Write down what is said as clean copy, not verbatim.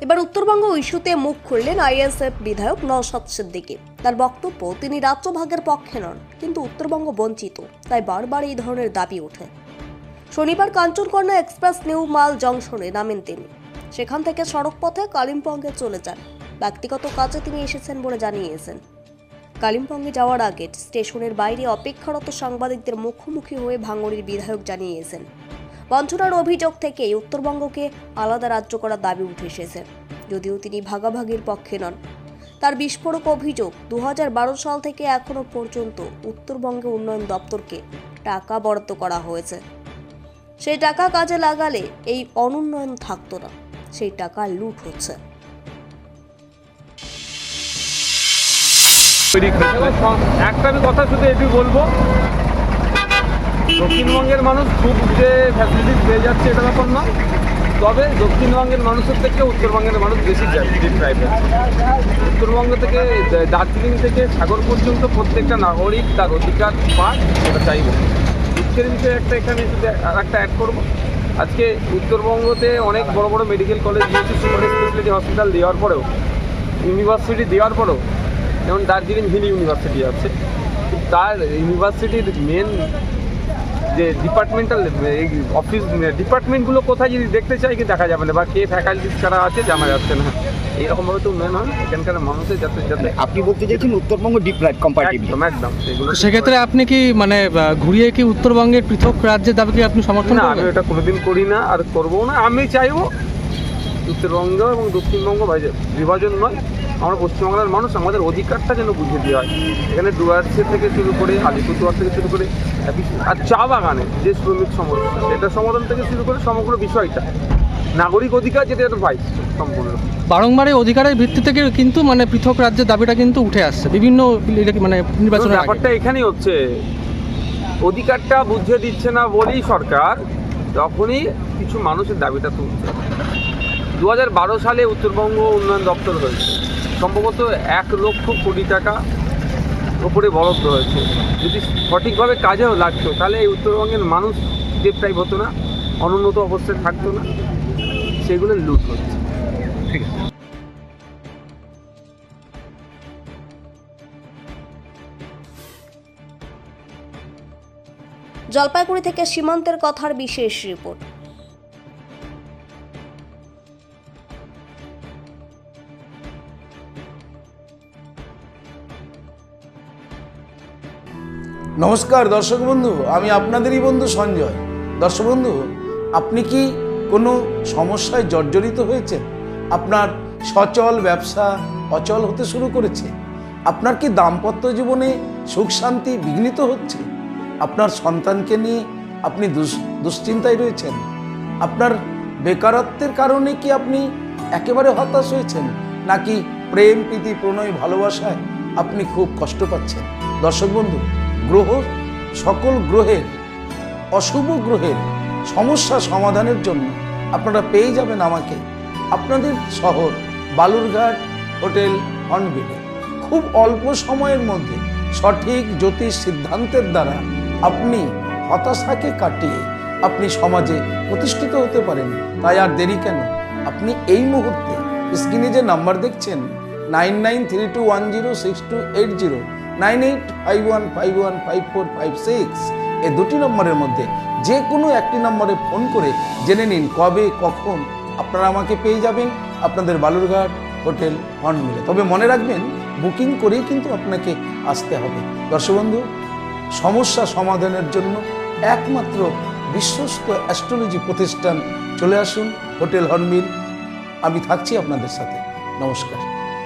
এবার উত্তরবঙ্গ ইস্যুতে মুখ খুললেন আইএসএফ বিধায়ক নওশাদ সিদ্দিকী। তার বক্তব্য, তিনি রাজ্যভাগের পক্ষে নন, কিন্তু উত্তরবঙ্গ বঞ্চিত, তাই বারবার এই ধরনের দাবি ওঠে। শনিবার কাঞ্চনকন্যা এক্সপ্রেস নিউ মাল জংশনে নামেন তিনি। সেখান থেকে সড়ক পথে কালিম্পংয়ে চলে যান। ব্যক্তিগত কাজে তিনি এসেছেন বলে জানিয়েছেন। কালিম্পংয়ে যাওয়ার আগে স্টেশনের বাইরে অপেক্ষারত সাংবাদিকদের মুখোমুখি হয়ে ভাঙড়ের বিধায়ক জানিয়েছেন, বঞ্চনার অভিযোগ থেকেই উত্তরবঙ্গকে আলাদা রাজ্য করার দাবি উঠে এসেছে। যদিও তিনি ভাগাভাগির পক্ষে নন। তার বিস্ফোরক অভিযোগ, 2012 সাল থেকে এখনো পর্যন্ত উত্তরবঙ্গে উন্নয়ন দপ্তরকে টাকা বরাদ্দ করা হয়েছে। সেই টাকা কাজে লাগালে এই অনুন্নয়ন থাকতো না, সেই টাকা লুট হচ্ছে। একটা আমি কথা শুধু এটু বলবো, দক্ষিণবঙ্গের মানুষ খুব যে ফ্যাসিলিটিস পেয়ে যাচ্ছে এটা ব্যাপার নয়, তবে দক্ষিণবঙ্গের মানুষের থেকে উত্তরবঙ্গের মানুষ বেশি প্রাইভেট। উত্তরবঙ্গ থেকে দার্জিলিং থেকে সাগর পর্যন্ত প্রত্যেকটা নাগরিক তার অধিকার পায়, সেটা চাইব। দুঃখের বিষয় একটা এখানে আর একটা অ্যাড করবো, আজকে উত্তরবঙ্গতে অনেক বড় বড় মেডিকেল কলেজ দিয়েছে, সুপার স্পেশালিটি হসপিটাল দেওয়ার পরেও, ইউনিভার্সিটি দেওয়ার পরেও, যেমন দার্জিলিং হিল ইউনিভার্সিটি আছে, তার ইউনিভার্সিটির মেন যে ডিপার্টমেন্টাল অফিস ডিপার্টমেন্টগুলো কোথায় যদি দেখতে চাই কি দেখা যাবে না, বা কে ফ্যাকাল্টিস কারা আছে জানা যাচ্ছে না। এইরকমভাবে তো উন্নয়ন হয় এখানকার মানুষের, যাতে যাতে আপনি বলতে চাইছেন উত্তরবঙ্গ ডিপ্রাইভ কম্পারেটিভলি। একদম সেগুলো। সেক্ষেত্রে আপনি কি ঘুরিয়ে কি উত্তরবঙ্গের পৃথক রাজ্যের দাবিকে আপনি সমর্থন না, করেন? আমি এটা কোনোদিন করি না আর করবো না। আমি চাইবো উত্তরবঙ্গ এবং দক্ষিণবঙ্গ বিভাজন নয়, আমরা পশ্চিমবাংলার মানুষ আমাদের অধিকারটা যেন বুঝে দেওয়া হয়। এখানে ডুয়ার্সে থেকে শুরু করে আলিপুরদুয়ার থেকে শুরু করে আর চা বাগানে যে শ্রমিক সমস্যা, সেটা সমাধান থেকে শুরু করে সমগ্র বিষয়টা নাগরিক অধিকার যেটা এটা পাই সম্পূর্ণ। বারংবার এই অধিকারের ভিত্তি থেকে কিন্তু পৃথক রাজ্যের দাবিটা কিন্তু উঠে আসছে বিভিন্ন নির্বাচনের আগে। ব্যাপারটা এখানেই হচ্ছে, অধিকারটা বুঝিয়ে দিচ্ছে না বলেই সরকার তখনই কিছু মানুষের দাবিটা তুলছে। 2012 সালে উত্তরবঙ্গ উন্নয়ন দপ্তর হয়েছে, সম্ভবত 1 লক্ষ কোটি টাকা ওপরে বরাদ্দ হয়েছে। যদি সঠিকভাবে কাজেও লাগতো তাহলে এই উত্তরবঙ্গের মানুষ ডিপ্রাইভ হতো না, অনুন্নত অবস্থায় থাকতো না, সেগুলো লুট হচ্ছে। ঠিক আছে। জলপাইগুড়ি থেকে সীমান্তের কথার বিশেষ রিপোর্ট। নমস্কার দর্শক বন্ধু, আমি আপনাদেরই বন্ধু সঞ্জয়। দর্শক বন্ধু, আপনি কি কোনো সমস্যায় জর্জরিত হয়েছেন? আপনার সচল ব্যবসা অচল হতে শুরু করেছে? আপনার কি দাম্পত্য জীবনে সুখ শান্তি বিঘ্নিত হচ্ছে? আপনার সন্তানকে নিয়ে আপনি দুশ্চিন্তায় রয়েছেন? আপনার বেকারত্বের কারণে কি আপনি একেবারে হতাশ হয়েছেন? নাকি প্রেম প্রীতি প্রণয় ভালোবাসায় আপনি খুব কষ্ট পাচ্ছেন? দর্শক বন্ধু, সকল গ্রহের অশুভ গ্রহের সমস্যা সমাধানের জন্য আপনারা পেয়ে যাবেন আমাকে আপনাদের শহর বালুরঘাট হোটেল হর্নবিলে। খুব অল্প সময়ের মধ্যে সঠিক জ্যোতিষ সিদ্ধান্তের দ্বারা আপনি হতাশাকে কাটিয়ে আপনি সমাজে প্রতিষ্ঠিত হতে পারেন। তাই আর দেরি কেন? আপনি এই মুহূর্তে স্ক্রিনে যে নাম্বার দেখছেন 9932106280, 9851515456, এই দুটি নম্বরের মধ্যে যে কোনো একটি নম্বরে ফোন করে জেনে নিন কবে কখন আপনারা আমাকে পেয়ে যাবেন আপনাদের বালুরঘাট হোটেল হর্নবিলে। তবে মনে রাখবেন, বুকিং করেই কিন্তু আপনাকে আসতে হবে। দর্শক বন্ধু, সমস্যা সমাধানের জন্য একমাত্র বিশ্বস্ত অ্যাস্ট্রোলজি প্রতিষ্ঠান চলে আসুন হোটেল হর্নবিল। আমি থাকছি আপনাদের সাথে। নমস্কার।